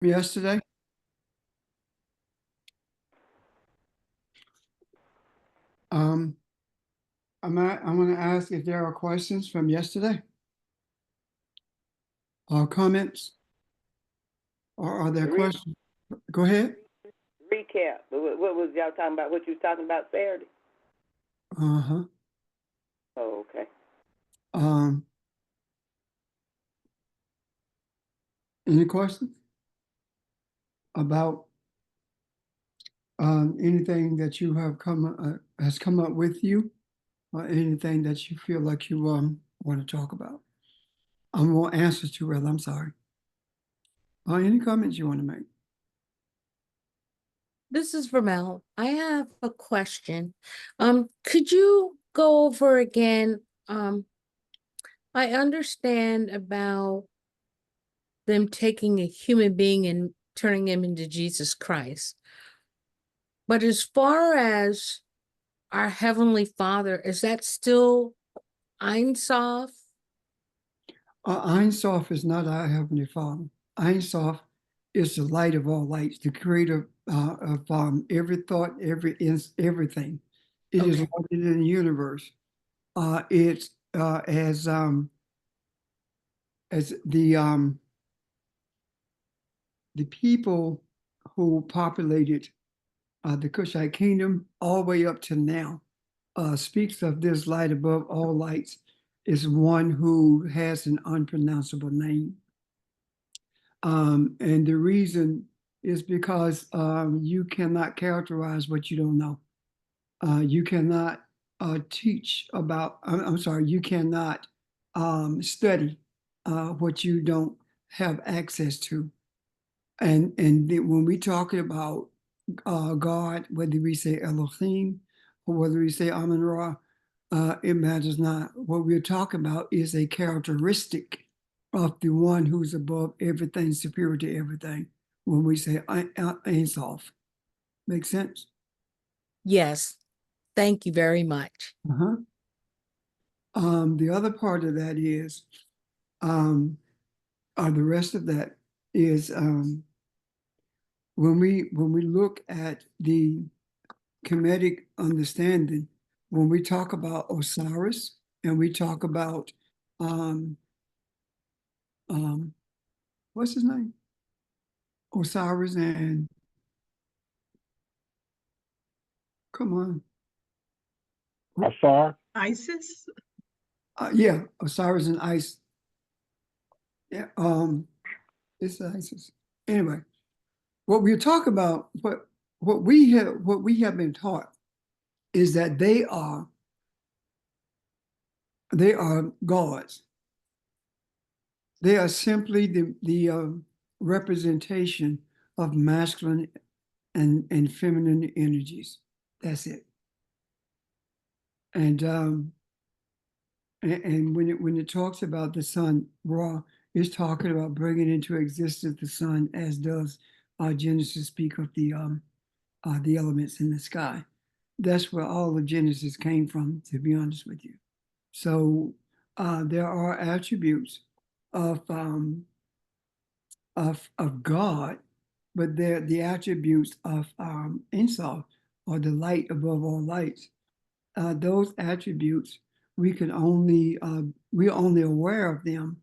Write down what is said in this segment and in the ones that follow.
yesterday? Um, I want to ask if there are questions from yesterday or comments, or are there Re- questions? Go ahead. Recap. What was y'all talking about? What you talking about Saturday? Uh-huh. Oh, okay. Um, any questions about anything that you have has come up with you, or anything that you feel like you want to talk about? I want answers to, rather. I'm sorry. Any comments you want to make? This is Vermel. I have a question. Could you go over again? I understand about them taking a human being and turning him into Jesus Christ. But as far as our Heavenly Father, is that still Ein Sof? Ein Sof is not our Heavenly Father. Ein Sof is the light of all lights, the creator of every thought, everything. It is Okay. larger than the universe. It's as the people who populated the Kushite kingdom all the way up to now speaks of this light above all lights is one who has an unpronounceable name. And the reason is because you cannot characterize what you don't know. You cannot teach about, I'm sorry, you cannot study what you don't have access to. And when we talk about God, whether we say Elohim or whether we say Amun Ra, it matters not. What we're talking about is a characteristic of the one who's above everything, superior to everything. When we say Ein Sof, makes sense? Yes. Thank you very much. Uh-huh. The other part of that is, or the rest of that is, when we look at the Kemetic understanding, when we talk about Osiris and we talk about um, what's his name? Osiris and come on, Asar. Isis? yeah, Osiris and Isis. Yeah, it's Isis. Anyway, what we're talking about, what we have been taught is that they are gods. They are simply the representation of masculine and feminine energies. That's it. And when it talks about the sun, Ra is talking about bringing into existence the sun, as does Genesis speak of the elements in the sky. That's where all of Genesis came from, to be honest with you. So there are attributes of God, but they're the attributes of Ein Sof, or the light above all lights. Those attributes we're only aware of them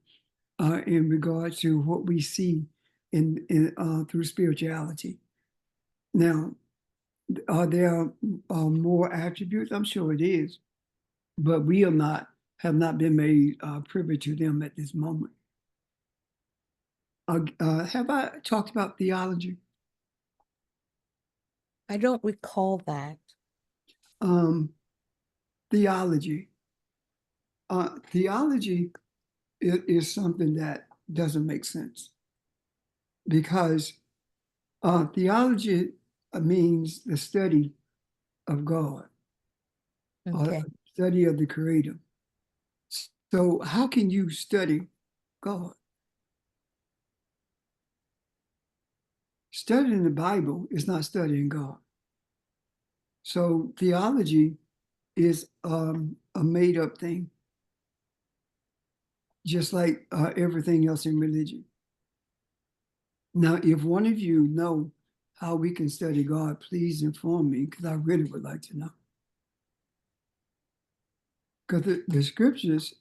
in regard to what we see in through spirituality. Now, are there more attributes? I'm sure it is, but we have not been made privy to them at this moment. Have I talked about theology? I don't recall that. Theology. Theology is something that doesn't make sense because theology means the study of God, Okay. study of the Creator. So, how can you study God? Studying the Bible is not studying God. So, theology is a made up thing, just like everything else in religion. Now, if one of you know how we can study God, please inform me, because I really would like to know. Because the scriptures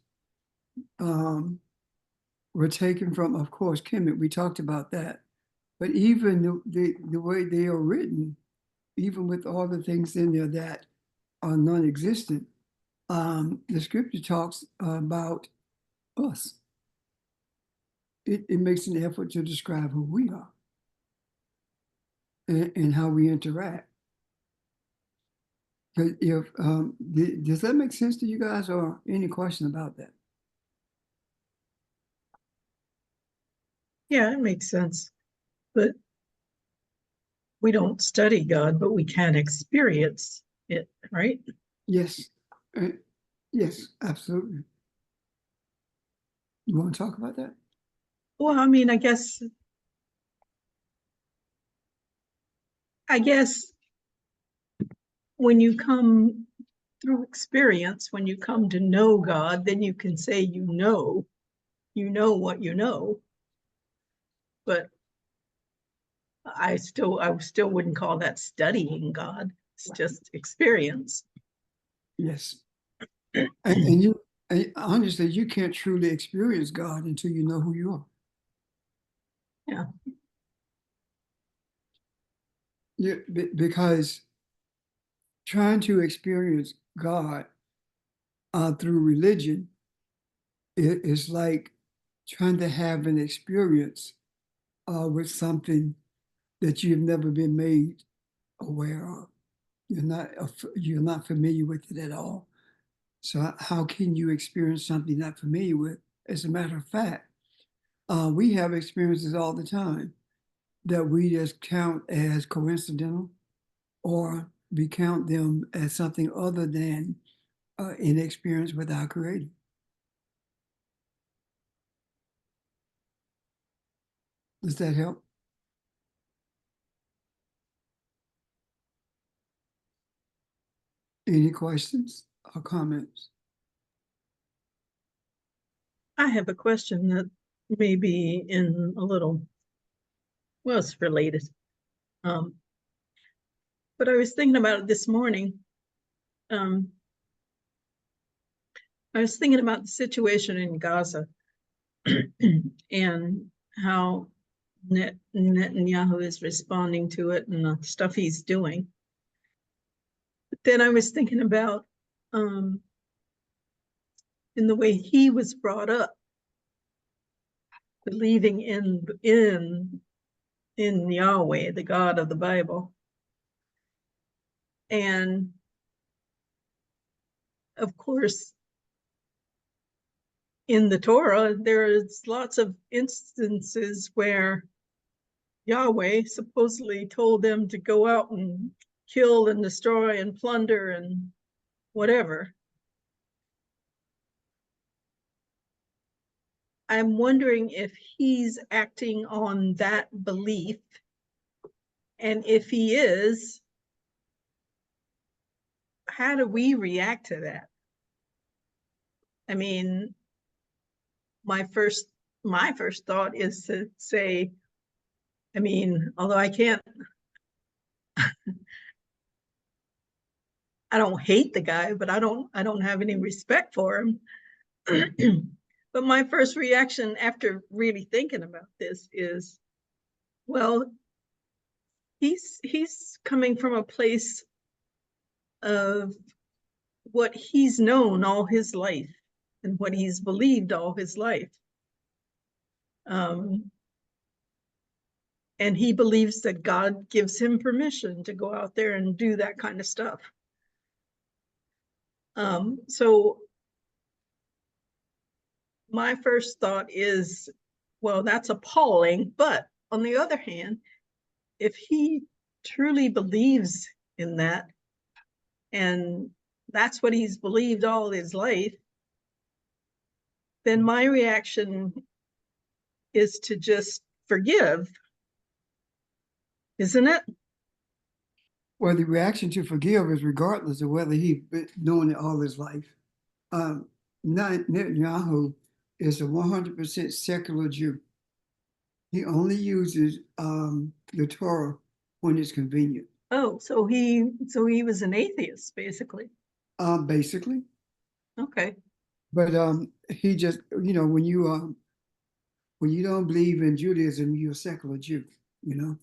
were taken from, of course, Kemet. We talked about that. But even the way they are written, even with all the things in there that are non-existent, the scripture talks about us. It makes an effort to describe who we are and how we interact. But if does that make sense to you guys, or any question about that? Yeah, it makes sense. But we don't study God, but we can experience it, right? Yes, yes, absolutely. You want to talk about that? Well, I mean, I guess when you come through experience, when you come to know God, then you can say you know what you know. But I still wouldn't call that studying God. It's just experience. Yes. And you, and honestly, you can't truly experience God until you know who you are. Yeah. Yeah, because trying to experience God through religion is like trying to have an experience with something that you've never been made aware of. You're not familiar with it at all. So how can you experience something you're not familiar with? As a matter of fact, we have experiences all the time that we just count as coincidental, or we count them as something other than an experience with our Creator. Does that help? Any questions or comments? I have a question that may be in a little, well, it's related. But I was thinking about it this morning. I was thinking about the situation in Gaza and how Netanyahu is responding to it and the stuff he's doing. But then I was thinking about in the way he was brought up, believing in Yahweh, the God of the Bible. And of course, in the Torah, there's lots of instances where Yahweh supposedly told them to go out and kill and destroy and plunder and whatever. I'm wondering if he's acting on that belief, and if he is, how do we react to that? I mean, my first thought is to say, I mean, although I don't hate the guy, but I don't have any respect for him. But my first reaction after really thinking about this is, well, he's coming from a place of what he's known all his life and what he's believed all his life. And he believes that God gives him permission to go out there and do that kind of stuff. So my first thought is, well, that's appalling. But on the other hand, if he truly believes in that, and that's what he's believed all his life, then my reaction is to just forgive, isn't it? Well, the reaction to forgive is regardless of whether he's been doing it all his life. Netanyahu is a 100% secular Jew. He only uses the Torah when it's convenient. Oh, so he was an atheist, basically. Basically, Okay. but he just when you don't believe in Judaism, you're a secular Jew. You know.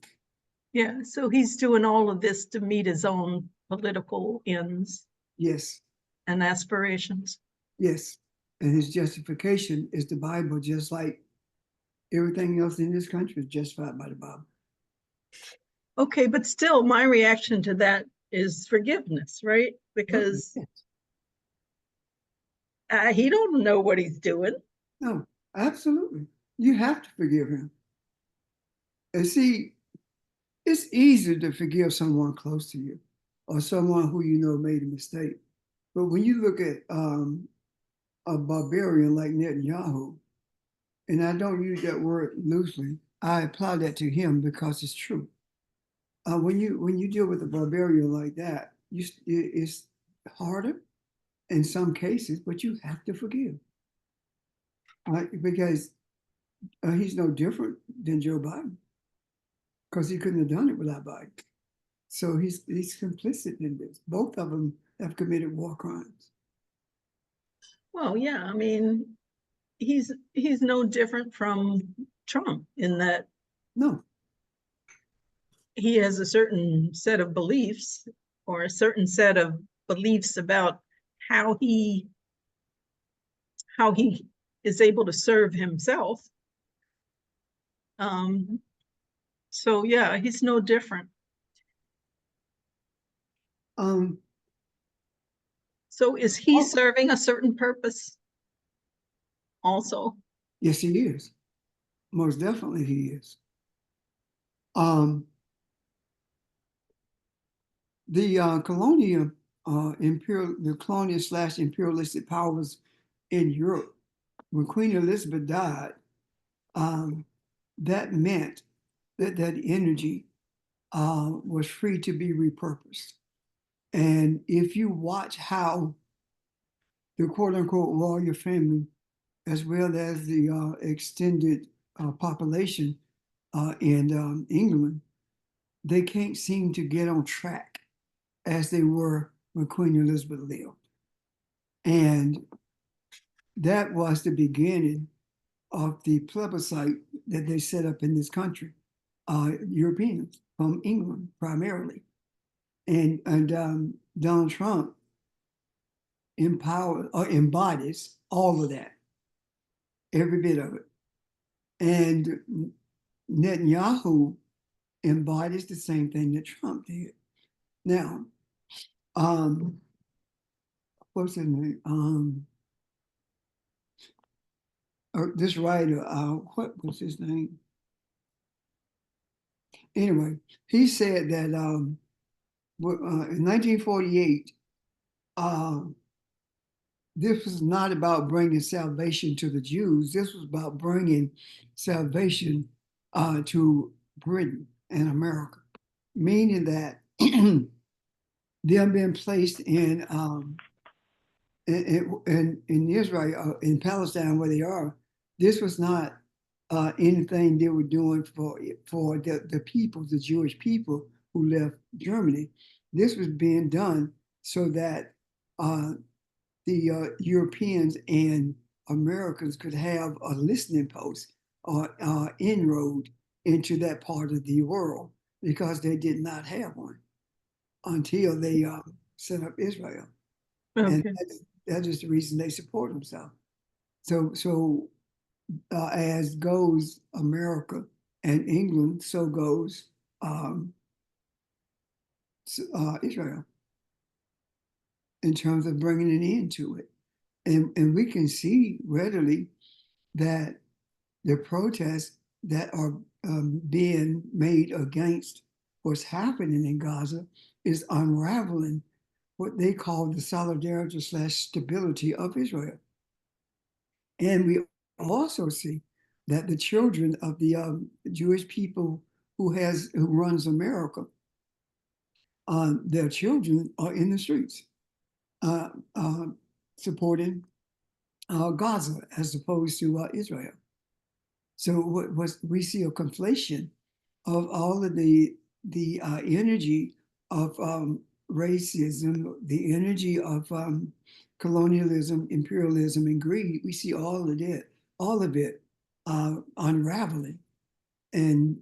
Yeah, so he's doing all of this to meet his own political ends Yes, and aspirations. yes, and his justification is the Bible, just like everything else in this country is justified by the Bible. Okay, but still, my reaction to that is forgiveness, right? Because he don't know what he's doing. No, absolutely. You have to forgive him. And see, it's easy to forgive someone close to you or someone who you know made a mistake. But when you look at a barbarian like Netanyahu, and I don't use that word loosely, I apply that to him because it's true. When you deal with a barbarian like that, it's harder in some cases, but you have to forgive, because he's no different than Joe Biden, because he couldn't have done it without Biden. So he's complicit in this. Both of them have committed war crimes. Well, yeah, I mean, he's no different from Trump in that No, he has a certain set of beliefs or a certain set of beliefs about how he is able to serve himself. So yeah, he's no different. um, So is he serving a certain purpose also? yes, he is. Most definitely, he is. Um, the colonial slash imperialistic powers in Europe, when Queen Elizabeth died, um, that meant that energy was free to be repurposed. And if you watch how the quote unquote royal family, as well as the extended population in England, they can't seem to get on track as they were when Queen Elizabeth lived. And that was the beginning of the plebiscite that they set up in this country, Europeans from England primarily. And Donald Trump embodies all of that, every bit of it. And Netanyahu embodies the same thing that Trump did. Now, what's his name? This writer, what was his name? Anyway, he said that in 1948, this was not about bringing salvation to the Jews. This was about bringing salvation to Britain and America, meaning that them being placed in Israel, in Palestine, where they are. This was not anything they were doing for the people, the Jewish people who left Germany. This was being done so that the Europeans and Americans could have a listening post or inroad into that part of the world, because they did not have one until they set up Israel. And Okay. that is the reason they support themselves. So as goes America and England, so goes Israel, in terms of bringing an end to it. And we can see readily that the protests that are being made against what's happening in Gaza is unraveling what they call the solidarity slash stability of Israel. And we also see that the children of the Jewish people who runs America, their children are in the streets uh, supporting Gaza as opposed to Israel. So what was we see a conflation of all of the energy of racism, the energy of colonialism, imperialism, and greed. We see all of it unraveling, and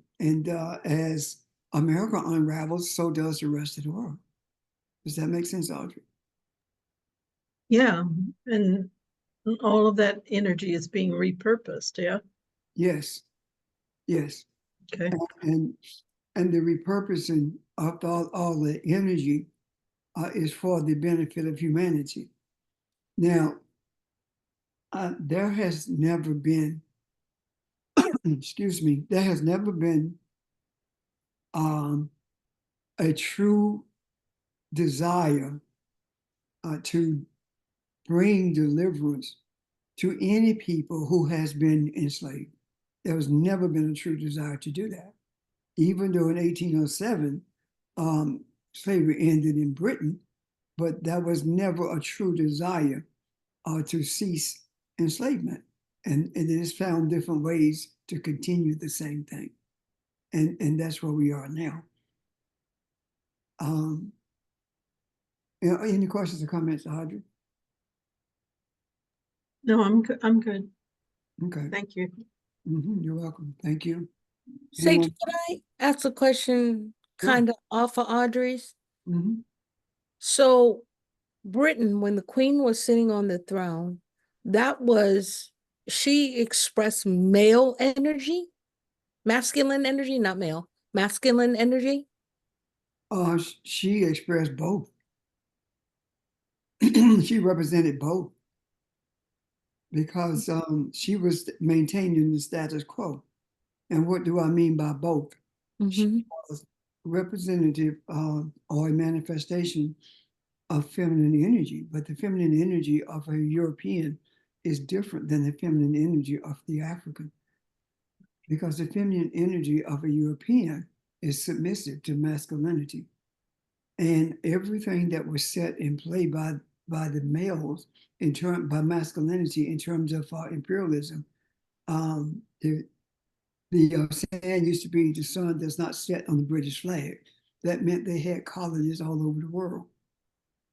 as America unravels, so does the rest of the world. Does that make sense, Audrey? Yeah, and all of that energy is being repurposed, yeah, Yes, yes, okay. and and the repurposing of all the energy is for the benefit of humanity. Now, there has never been, excuse me, there has never been um, a true desire to bring deliverance to any people who has been enslaved. There has never been a true desire to do that. Even though in 1807, slavery ended in Britain, but that was never a true desire to cease enslavement. And it has found different ways to continue the same thing. And that's where we are now. Any questions or comments, Audrey? No, I'm good. Okay. Thank you. You're welcome. Thank you. Sage, Anyone? could I ask a question Sure. kind of off of Audrey's? Mhm. So Britain, when the Queen was sitting on the throne, she expressed male energy, masculine energy, not male, masculine energy. She expressed both. She represented both because she was maintaining the status quo. And what do I mean by both? She Mm-hmm. was representative or a manifestation of feminine energy, but the feminine energy of a European is different than the feminine energy of the African, because the feminine energy of a European is submissive to masculinity. And everything that was set in play by the males by masculinity in terms of imperialism, um, the saying used to be the sun does not set on the British flag. That meant they had colonies all over the world.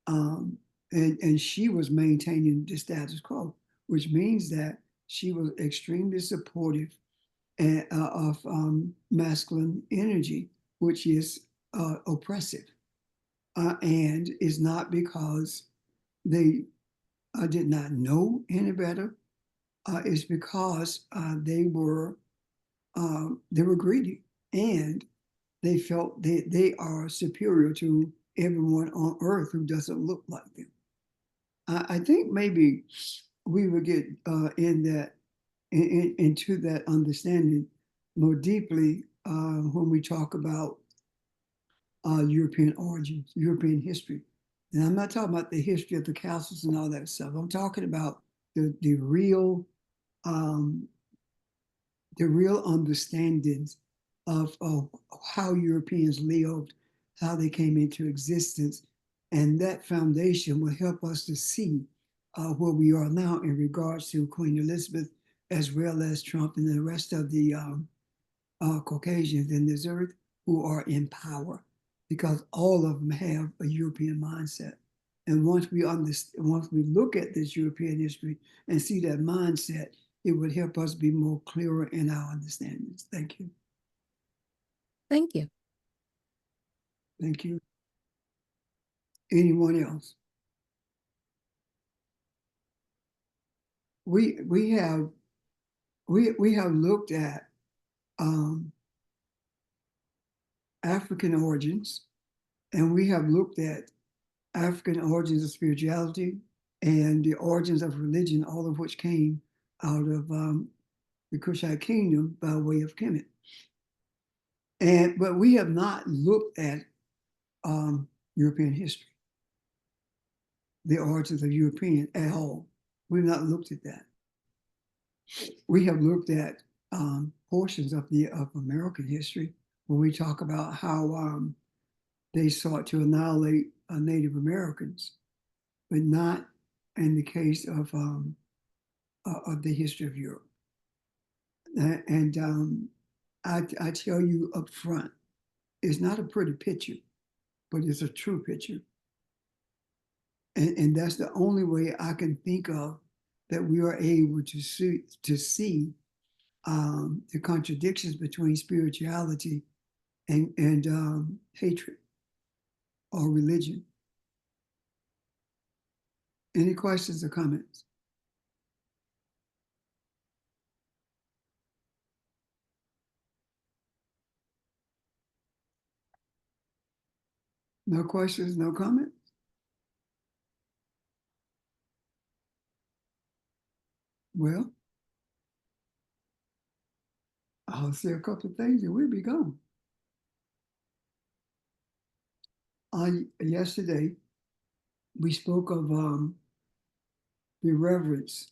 And she was maintaining the status quo, which means that she was extremely supportive of masculine energy, which is oppressive, and is not because they did not know any better. It's because they were greedy, and they felt they are superior to everyone on earth who doesn't look like them. I think maybe we would get into that understanding more deeply when we talk about European origins, European history. And I'm not talking about the history of the castles and all that stuff. I'm talking about the real um, understandings of how Europeans lived, how they came into existence, and that foundation will help us to see where we are now in regards to Queen Elizabeth, as well as Trump and the rest of the Caucasians in this earth who are in power, because all of them have a European mindset. And once we look at this European history and see that mindset, it would help us be more clearer in our understandings. Thank you. Thank you. Thank you. Anyone else? We have looked at African origins, and we have looked at African origins of spirituality and the origins of religion, all of which came out of the Kushite kingdom by way of Kemet. But we have not looked at European history, the origins of European at all. We've not looked at that. We have looked at portions of American history when we talk about how they sought to annihilate Native Americans, but not in the case of the history of Europe. And I tell you up front, it's not a pretty picture, but it's a true picture. And that's the only way I can think of that we are able to see the contradictions between spirituality and hatred or religion. Any questions or comments? No questions, no comments? Well, I'll say a couple of things and we'll be gone. Yesterday, we spoke of the reverence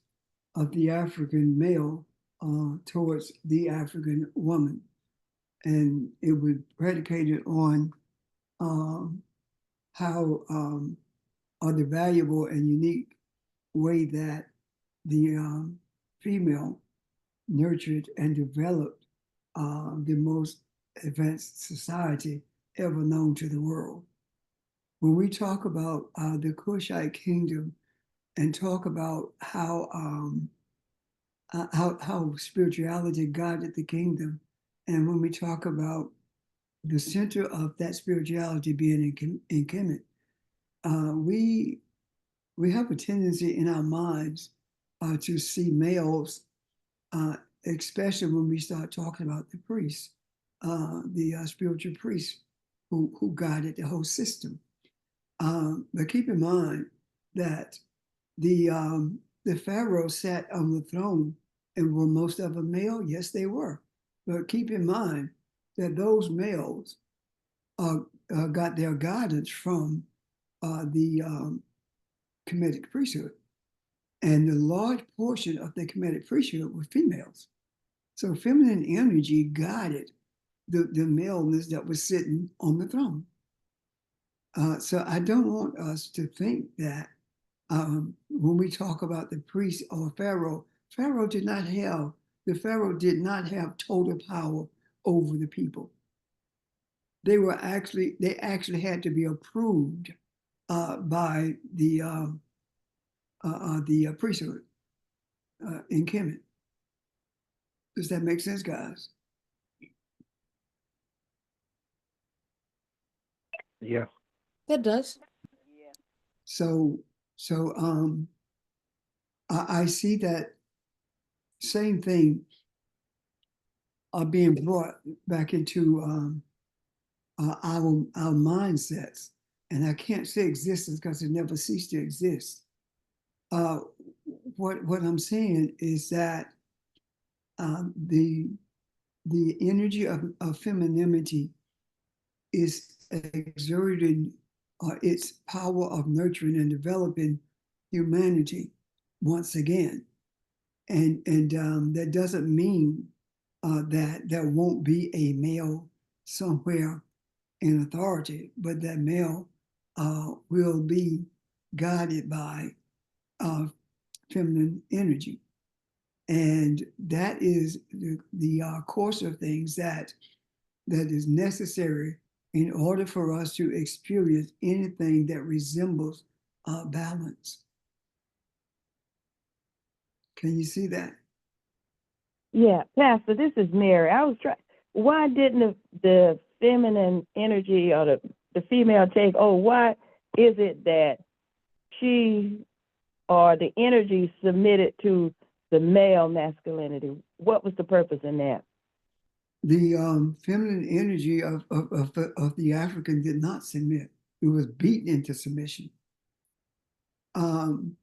of the African male towards the African woman. And it was predicated on how or the valuable and unique way that the female nurtured and developed the most advanced society ever known to the world. When we talk about the Kushite kingdom and talk about how spirituality guided the kingdom, and when we talk about the center of that spirituality being in Kemet, we have a tendency in our minds to see males, especially when we start talking about the priests, the spiritual priests who guided the whole system. But keep in mind that the pharaoh sat on the throne, and were most of them male? Yes, they were. But keep in mind that those males got their guidance from the Kemetic priesthood. And the large portion of the Kemetic priesthood were females. So feminine energy guided the maleness that was sitting on the throne. So I don't want us to think that when we talk about the priest or Pharaoh, the Pharaoh did not have total power over the people. They actually had to be approved by the priesthood in Kemet. Does that make sense, guys? Yeah. It does. Yeah. So I see that same thing being brought back into our mindsets. And I can't say existence because it never ceased to exist. What I'm saying is that the energy of femininity is exerting its power of nurturing and developing humanity once again. And that doesn't mean that there won't be a male somewhere in authority, but that male will be guided by feminine energy. And that is the course of things that is necessary in order for us to experience anything that resembles balance. Can you see that? Yeah, Pastor, this is Mary. I was trying. Why didn't the feminine energy or the female take? Oh, why is it that she or the energy submitted to the male masculinity? What was the purpose in that? The feminine energy of the African did not submit. It was beaten into submission. When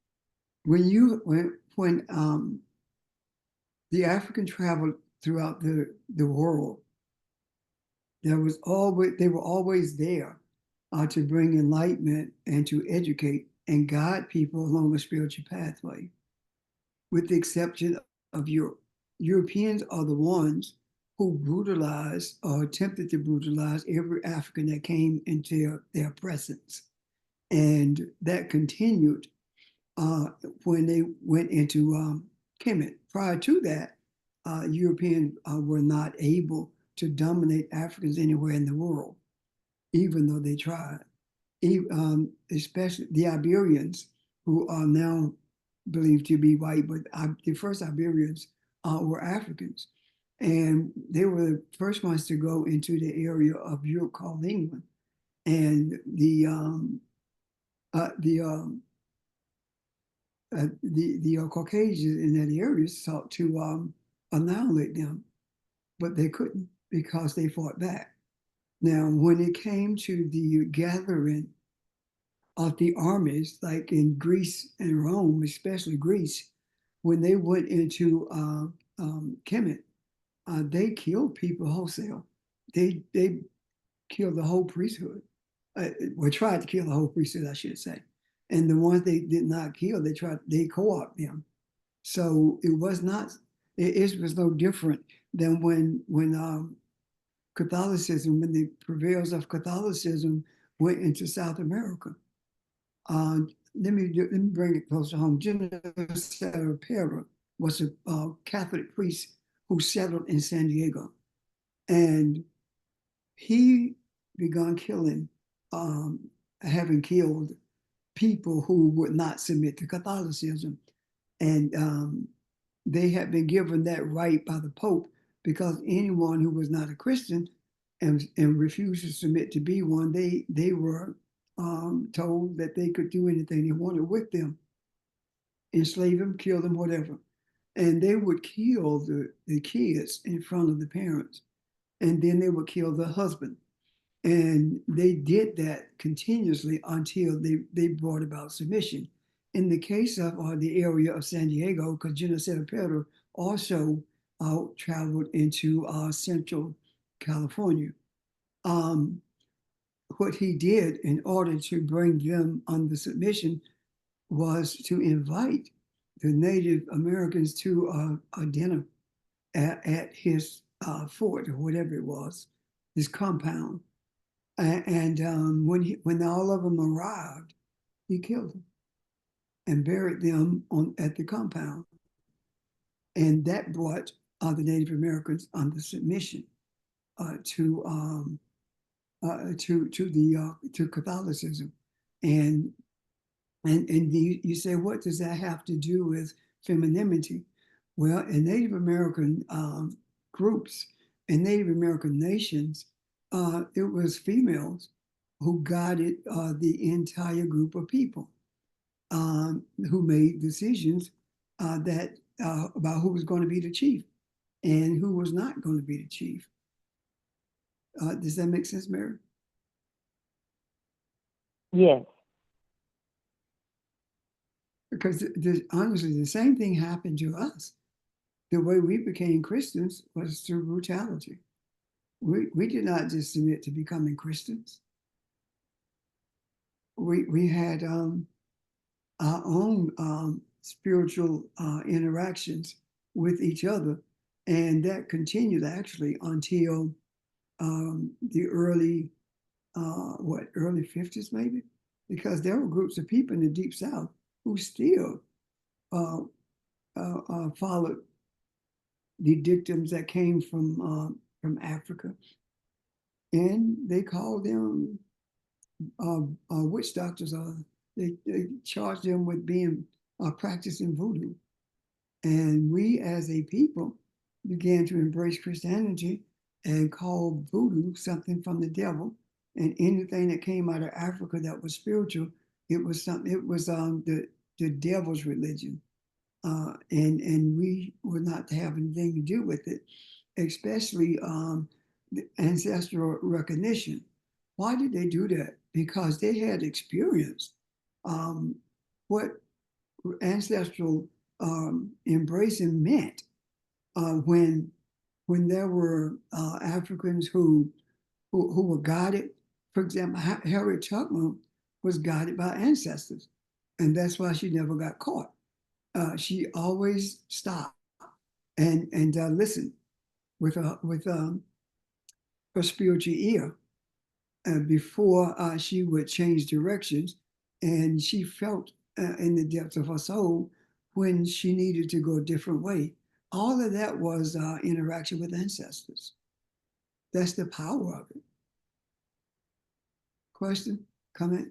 the African traveled throughout the world, they were always there to bring enlightenment and to educate and guide people along a spiritual pathway, with the exception of Europe. Europeans are the ones who brutalized or attempted to brutalize every African that came into their presence. And that continued when they went into Kemet. Prior to that, Europeans were not able to dominate Africans anywhere in the world, even though they tried. Especially the Iberians, who are now believed to be white, but the first Iberians were Africans. And they were the first ones to go into the area of Europe called England. And the Caucasians in that area sought to annihilate them, but they couldn't because they fought back. Now, when it came to the gathering of the armies, like in Greece and Rome, especially Greece, when they went into Kemet, they killed people wholesale. They killed the whole priesthood. Well, tried to kill the whole priesthood, I should say. And the ones they did not kill, they co-opted them. So it was not. It was no different than when Catholicism, when the prevails of Catholicism went into South America. Let me bring it closer home. General Cervera was a Catholic priest who settled in San Diego, and he began killing, having killed people who would not submit to Catholicism, and they had been given that right by the Pope, because anyone who was not a Christian and refused to submit to be one, they were told that they could do anything they wanted with them, enslave them, kill them, whatever. And they would kill the kids in front of the parents, and then they would kill the husband. And they did that continuously until they brought about submission. In the case of the area of San Diego, because General Cervera also traveled into Central California. What he did in order to bring them under submission was to invite the Native Americans to a dinner at his fort, or whatever it was, his compound. And when all of them arrived, he killed them and buried them at the compound. And that brought the Native Americans under submission to Catholicism. And you say, what does that have to do with femininity? Well, in Native American groups, in Native American nations, it was females who guided the entire group of people, who made decisions about who was going to be the chief and who was not going to be the chief. Does that make sense, Mary? Yes. Because honestly, the same thing happened to us. The way we became Christians was through brutality. We did not just submit to becoming Christians. We had our own spiritual interactions with each other, and that continued actually until the early 50s maybe, because there were groups of people in the Deep South who still followed the dictums that came from Africa, and they called them witch doctors. They charged them with being practicing voodoo, and we as a people began to embrace Christianity and call voodoo something from the devil, and anything that came out of Africa that was spiritual, it was something. It was the devil's religion, and we were not to have anything to do with it, especially the ancestral recognition. Why did they do that? Because they had experienced what ancestral embracing meant when there were Africans who were guided. For example, Harriet Tubman was guided by ancestors, and that's why she never got caught. She always stopped and listened with her spiritual ear before she would change directions, and she felt in the depths of her soul when she needed to go a different way. All of that was interaction with ancestors. That's the power of it. Question, comment?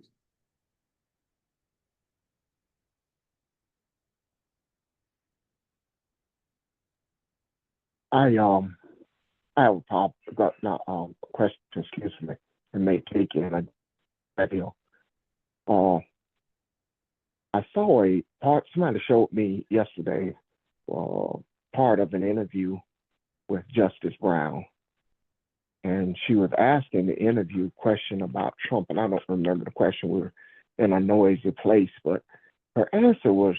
I have a problem. Got no question. Excuse me. It may take in a video. Uh, I saw a part. Somebody showed me yesterday. Part of an interview with Justice Brown, and she was asking the interview question about Trump, and I don't remember the question. We were in a noisy place, but her answer was,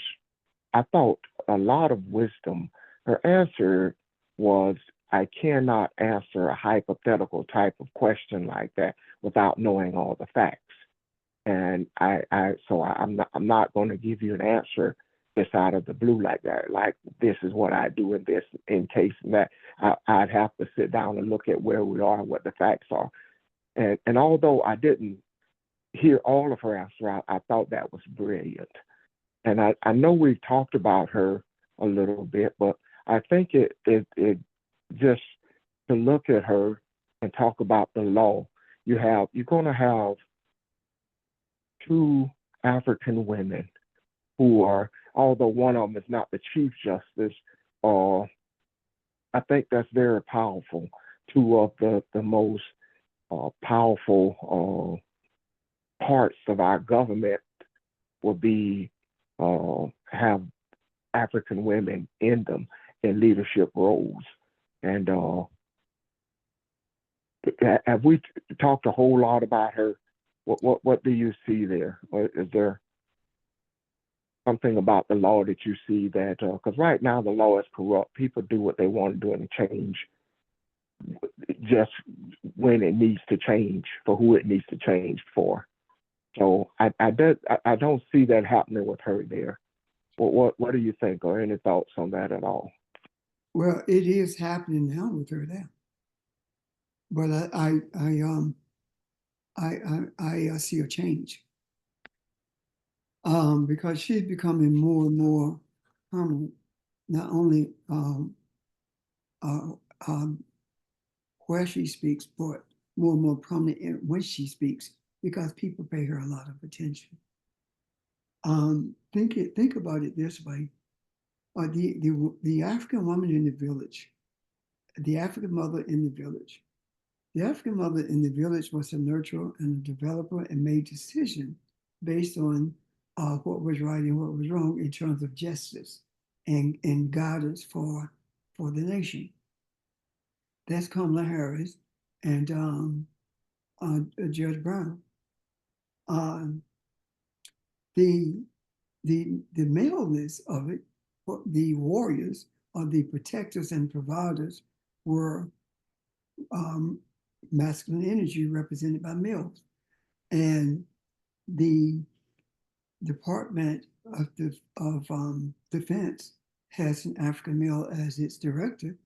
I thought, a lot of wisdom. Her answer was, I cannot answer a hypothetical type of question like that without knowing all the facts. And I'm not going to give you an answer just out of the blue like that. Like, this is what I do in this, in case and that. I'd have to sit down and look at where we are and what the facts are. And although I didn't hear all of her answer, I thought that was brilliant. And I know we've talked about her a little bit, but I think it just to look at her and talk about the law, you're going to have two African women who are, although one of them is not the Chief Justice, I think that's very powerful. Two of the most powerful parts of our government will be have African women in them in leadership roles. And have we talked a whole lot about her? What do you see there? Or is there something about the law that you see that, because right now the law is corrupt. People do what they want to do and change just when it needs to change for who it needs to change for. So I don't see that happening with her there. What do you think, or any thoughts on that at all? Well, it is happening now with her there. But I see a change. Because she's becoming more and more prominent, not only where she speaks, but more and more prominent when she speaks, because people pay her a lot of attention. Think about it this way: the African woman in the village, the African mother in the village. The African mother in the village was a nurturer and a developer and made decisions based on what was right and what was wrong in terms of justice and guidance for the nation. That's Kamala Harris and Judge Brown. The maleness of it, the warriors or the protectors and providers were masculine energy represented by males. And the Department of Defense has an African male as its director,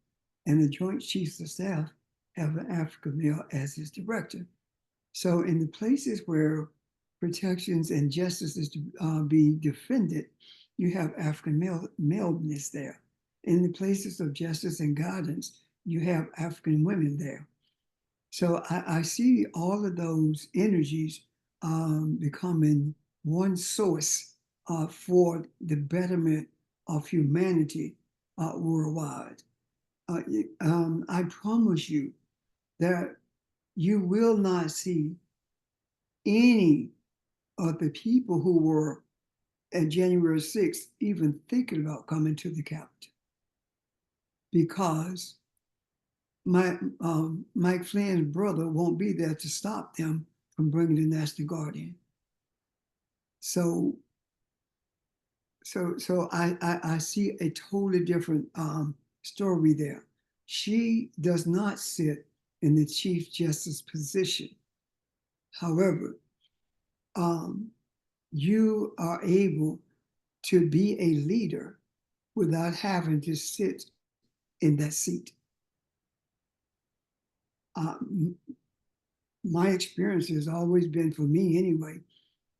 and the Joint Chiefs of Staff have an African male as its director. So in the places where protections and justice is to be defended, you have African maleness there. In the places of justice and guidance, you have African women there. So I see all of those energies becoming one source for the betterment of humanity worldwide. I promise you that you will not see any of the people who were at January 6th even thinking about coming to the Capitol, because Mike Flynn's brother won't be there to stop them from bringing the National Guard in. So I see a totally different story there. She does not sit in the Chief Justice position. However, you are able to be a leader without having to sit in that seat. My experience has always been, for me anyway,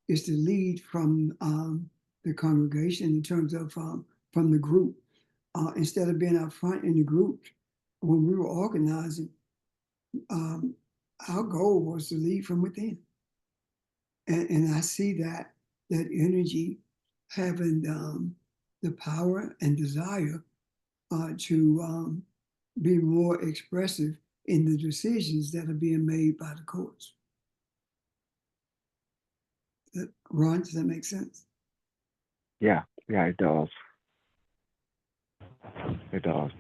is to lead from the congregation in terms of from the group. instead of being out front in the group, when we were organizing, our goal was to lead from within. And I see that energy having the power and desire to be more expressive in the decisions that are being made by the courts. Ron, does that make sense? Yeah, it does. It does.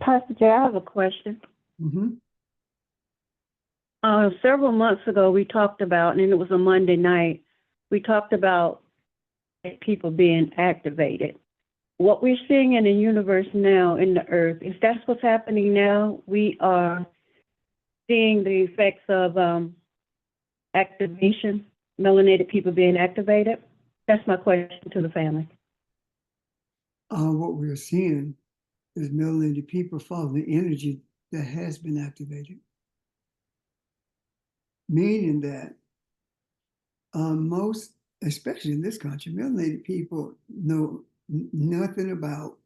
Pastor Jay, I have a question. Mm-hmm. Several months ago, we talked about, and it was a Monday night, we talked about people being activated. What we're seeing in the universe now, in the earth, is that's what's happening now. We are seeing the effects of activation, melanated people being activated. That's my question to the family. What we're seeing is melanated people following the energy that has been activated. Meaning that most, especially in this country, melanated people know nothing about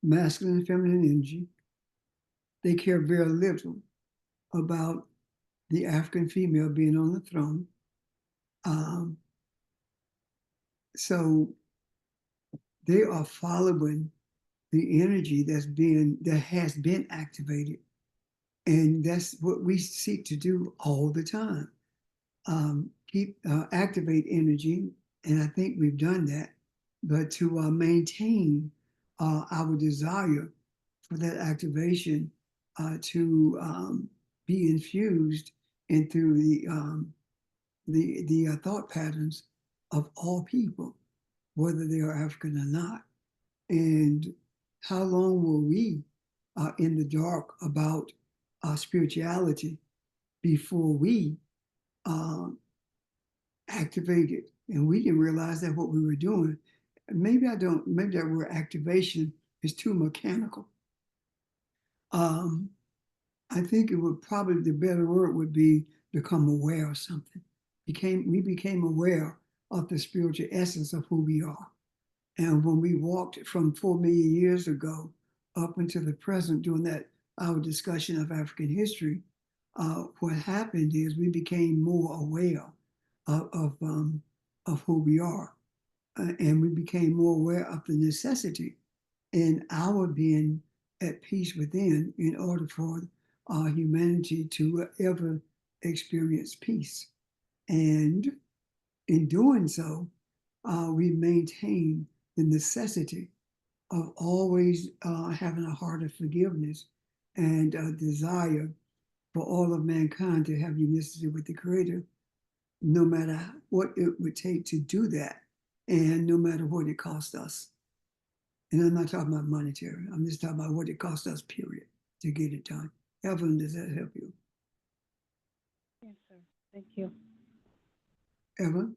masculine and feminine energy. They care very little about the African female being on the throne. So they are following the energy that has been activated. And that's what we seek to do all the time. Activate energy, and I think we've done that, but to maintain our desire for that activation to be infused into the thought patterns of all people, whether they are African or not. And how long were we in the dark about spirituality before we activated? And we didn't realize that what we were doing. Maybe that word activation is too mechanical. I think it would probably, the better word would be become aware of something. We became aware of the spiritual essence of who we are. And when we walked from 4 million years ago up into the present, during our discussion of African history, what happened is we became more aware of who we are, and we became more aware of the necessity in our being at peace within, in order for humanity to ever experience peace. And in doing so, we maintain the necessity of always having a heart of forgiveness and a desire for all of mankind to have unity with the Creator, no matter what it would take to do that, and no matter what it costs us. And I'm not talking about monetary, I'm just talking about what it costs us, period, to get it done. Evelyn, does that help you? Yes, sir. Thank you. Evelyn?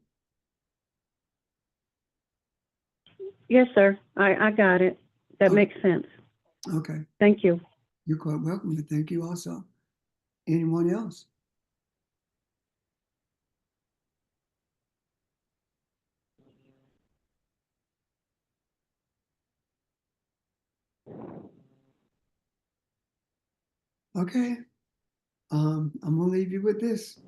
Yes, sir. I got it. That Okay. makes sense. Okay, Thank you. you're quite welcome, and thank you also. Anyone else? Okay, I'm gonna leave you with this.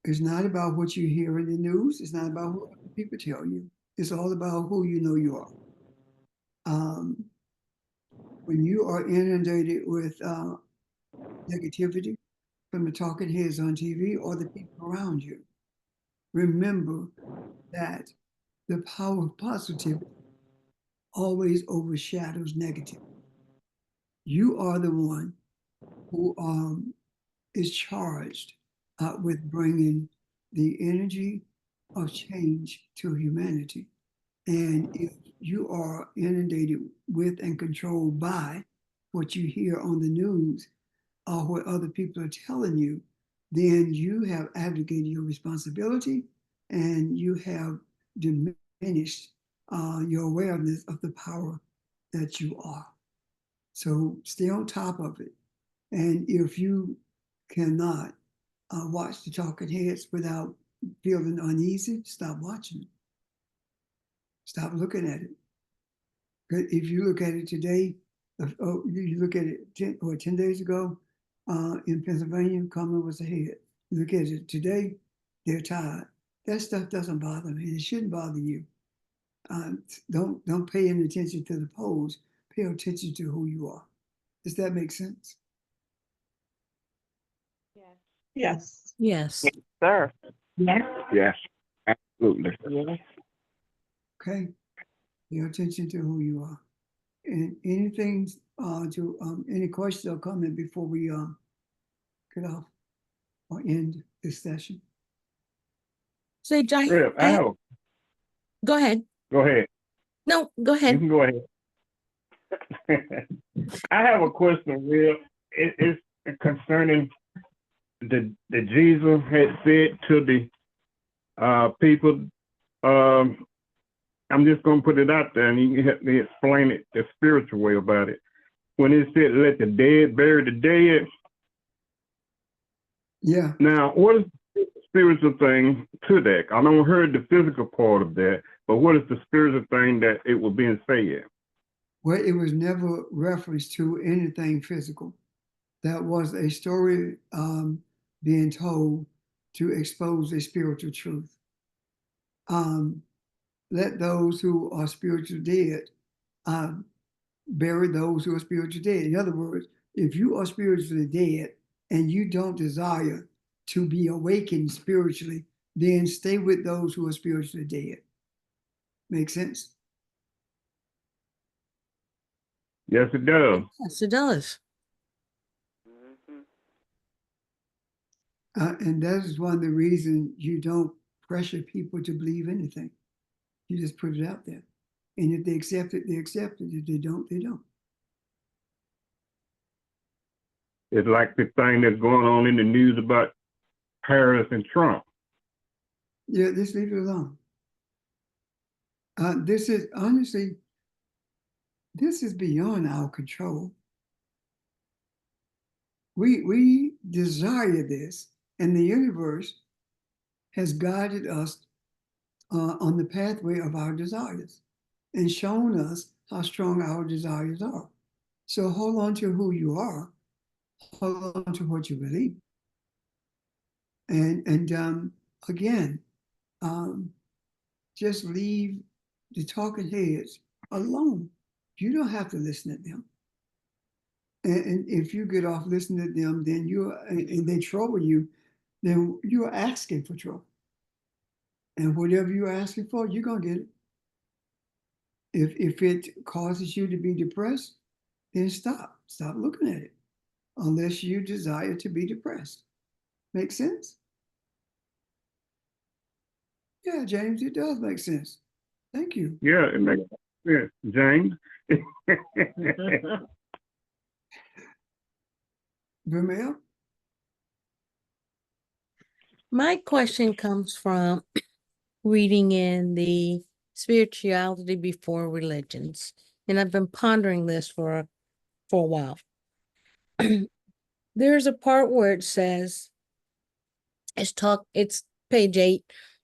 It's not about what you hear in the news. It's not about what people tell you. It's all about who you know you are. When you are inundated with negativity from the talking heads on TV or the people around you, remember that the power of positivity always overshadows negativity. You are the one who is charged with bringing the energy of change to humanity. And if you are inundated with and controlled by what you hear on the news or what other people are telling you, then you have abdicated your responsibility and you have diminished your awareness of the power that you are. So stay on top of it. And if you cannot watch the talking heads without feeling uneasy, stop watching. Stop looking at it. But if you look at it today, you look at it 10 days ago in Pennsylvania, Kamala was ahead. Look at it today, they're tied. That stuff doesn't bother me. It shouldn't bother you. Don't pay any attention to the polls. Pay attention to who you are. Does that make sense? Yes. Yes. Sir. Yes, absolutely. Okay. Pay attention to who you are. And anything any questions or comment before we get off or end this session? Say, Jai, Rip, go ahead. go ahead. No, go You ahead. can go ahead. I have a question, Rip. It's concerning the Jesus had said to the people. I'm just gonna put it out there, and you can help me explain it the spiritual way about it. When it said, "Let the dead bury the dead," Yeah. now what is the spiritual thing to that? I don't heard the physical part of that, but what is the spiritual thing that it was being said? Well, it was never referenced to anything physical. That was a story being told to expose a spiritual truth. Let those who are spiritually dead bury those who are spiritually dead. In other words, if you are spiritually dead and you don't desire to be awakened spiritually, then stay with those who are spiritually dead. Make sense? Yes, it does. Yes, it does. And that is one of the reasons you don't pressure people to believe anything. You just put it out there. And if they accept it, they accept it. If they don't, they don't. It's like the thing that's going on in the news about Harris and Trump. Yeah, just leave it alone. This is honestly, this is beyond our control. We desire this, and the universe has guided us on the pathway of our desires and shown us how strong our desires are. So hold on to who you are, hold on to what you believe. And again, just leave the talking heads alone. You don't have to listen to them. And if you get off listening to them, then and they trouble you, then you're asking for trouble. And whatever you're asking for, you're gonna get it. If it causes you to be depressed, then stop looking at it, unless you desire to be depressed. Make sense? Yeah, James, it does make sense. Thank you. Yeah, it makes sense, James. Vermeil? My question comes from reading in the Spirituality Before Religions, and I've been pondering this for a while. There's a part where it says, it's page 8,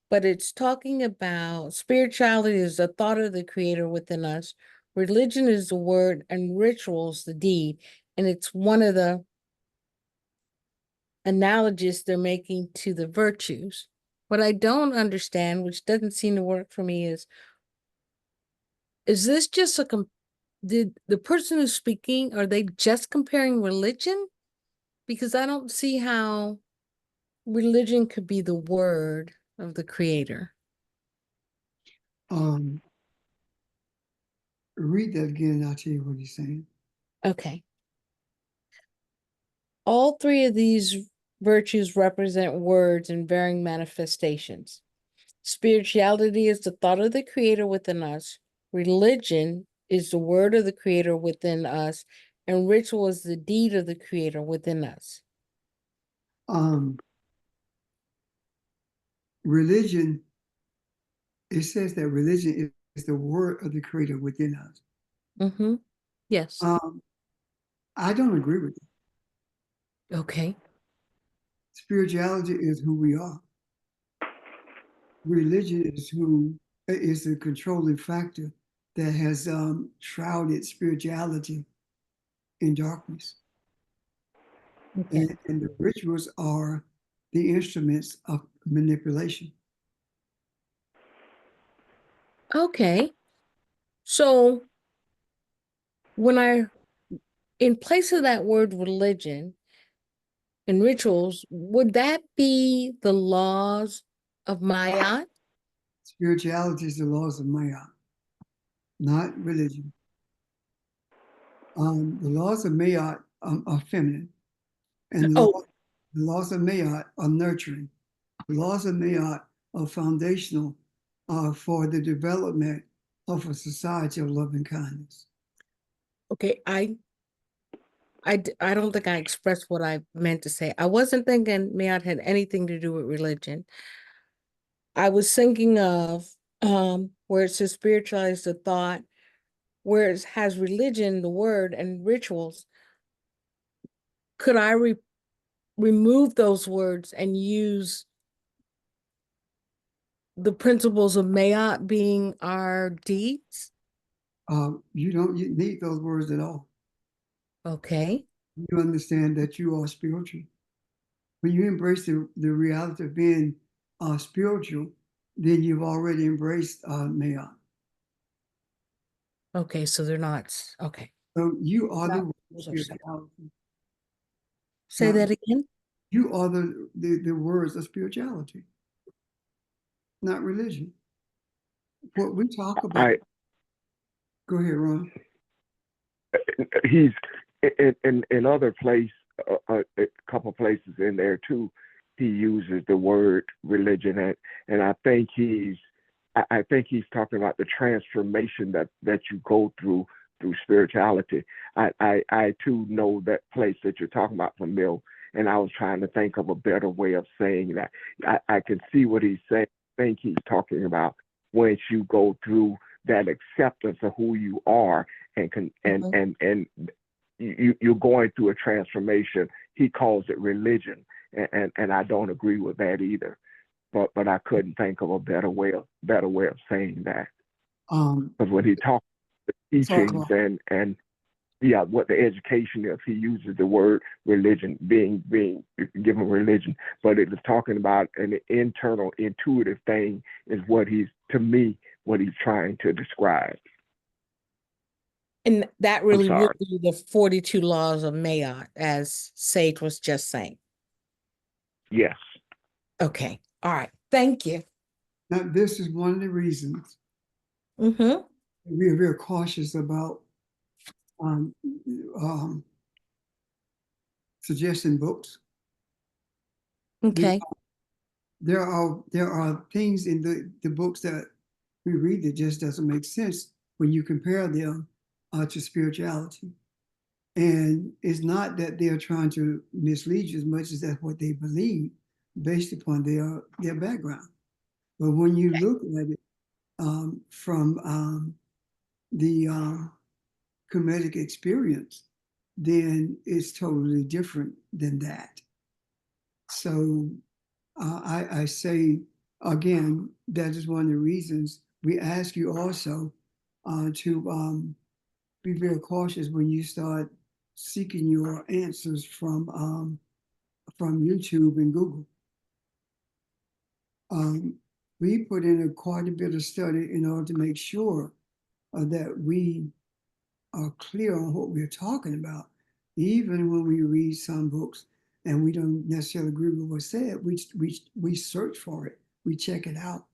but it's talking about spirituality is the thought of the creator within us. Religion is the word and rituals the deed. And it's one of the analogies they're making to the virtues. What I don't understand, which doesn't seem to work for me, is this just did the person who's speaking, are they just comparing religion? Because I don't see how religion could be the word of the creator. Read that again, and I'll tell you what he's saying. Okay. All three of these virtues represent words in varying manifestations. Spirituality is the thought of the creator within us. Religion is the word of the creator within us. And ritual is the deed of the creator within us. Religion, it says that religion is the word of the creator within us. Mm-hmm. Yes. I don't agree with it. Okay. Spirituality is who we are. Religion is who is the controlling factor that has shrouded spirituality in darkness. Okay. And the rituals are the instruments of manipulation. Okay. So in place of that word religion and rituals, would that be the laws of Ma'at? Spirituality is the laws of Maya, not religion. The laws of Maya are feminine, and Oh, the laws of Maya are nurturing. The laws of Maya are foundational for the development of a society of love and kindness. okay. I don't think I expressed what I meant to say. I wasn't thinking Ma'at had anything to do with religion. I was thinking of where it says spiritualize the thought, where it has religion, the word, and rituals. Could I remove those words and use the principles of Mayat being our deeds? You don't need those words at all. Okay. You understand that you are spiritual. When you embrace the reality of being spiritual, then you've already embraced Maya. Okay, so they're not, okay. So you are Not the those are separate. spirituality. Say Not that again? you are the words of spirituality, not religion. What we talk about. Go ahead, Ron. He's in other place, a couple places in there too. He uses the word religion, and I think he's talking about the transformation that you go through spirituality. I too know that place that you're talking about from Mill, and I was trying to think of a better way of saying that. I can see what he's saying. I think he's talking about once you go through that acceptance of who you are and you're going through a transformation. He calls it religion, and I don't agree with that either. But I couldn't think of a better way of saying that. Because when he talks teachings and yeah, what the education is, he uses the word religion, being given religion, but it is talking about an internal intuitive thing is what he's trying to describe. And that really would sorry. be the 42 laws of Mayat, as Sage was just saying. Yes. Okay. All right. Thank you. Now, this is one of the reasons Mm-hmm. we are very cautious about suggesting books. Okay. There are things in the books that we read that just doesn't make sense when you compare them to spirituality. And it's not that they're trying to mislead you as much as that's what they believe based upon their background. But when you look at it from the comedic experience, then it's totally different than that. So I say again, that is one of the reasons we ask you also to be very cautious when you start seeking your answers from YouTube and Google. We put in quite a bit of study in order to make sure that we are clear on what we're talking about. Even when we read some books and we don't necessarily agree with what's said, we search for it, we check it out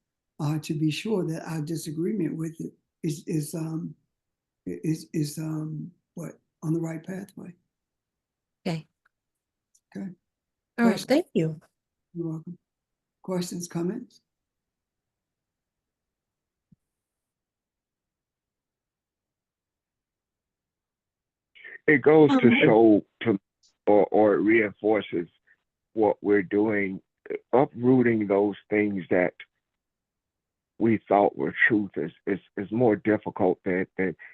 to be sure that our disagreement with it is what, on the right pathway. Okay. Okay. All right. Thank you. You're welcome. Questions, comments? It goes to show or it reinforces what we're doing, uprooting those things that we thought were truth is more difficult than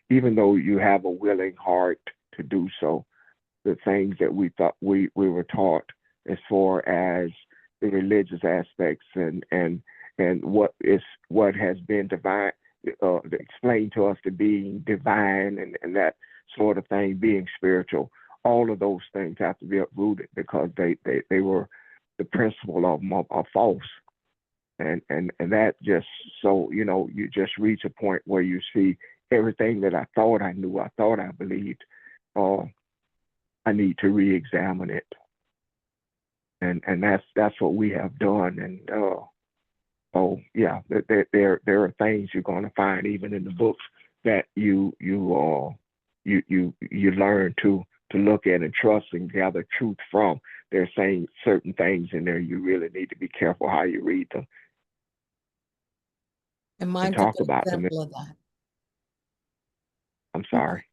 even though you have a willing heart to do so. The things that we thought we were taught as far as the religious aspects and and what has been divine, explained to us to being divine and that sort of thing, being spiritual. All of those things have to be uprooted because they were, the principle of them are false. And that just, so, you just reach a point where you see everything that I thought I knew, I thought I believed, I need to re-examine it. And that's what we have done. And oh yeah, there are things you're going to find even in the books that you learn to look at and trust and gather truth from. They're saying certain things in there. You really need to be careful how you read them And and mine's a talk good about them. example of that. I'm sorry.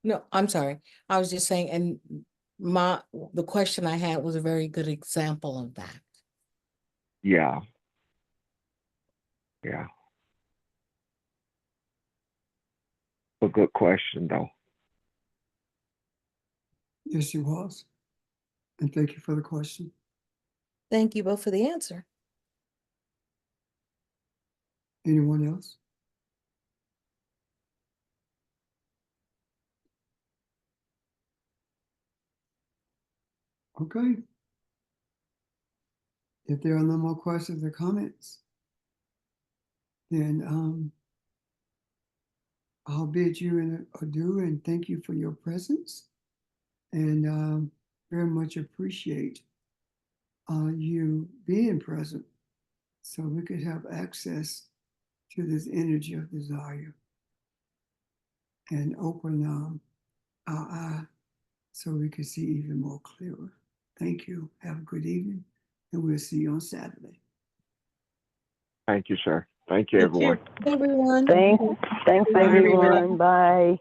No, I'm sorry. I was just saying, and the question I had was a very good example of that. Yeah. Yeah. A good question though. Yes, it was. And thank you for the question. Thank you both for the answer. Anyone else? Okay. If there are no more questions or comments, then I'll bid you an adieu and thank you for your presence, and very much appreciate you being present so we could have access to this energy of desire and open our eye so we can see even more clearer. Thank you. Have a good evening, and we'll see you on Saturday. Thank you, sir. Thank you, Thank you. everyone. Everyone. Thanks Bye, everybody. everyone. Bye.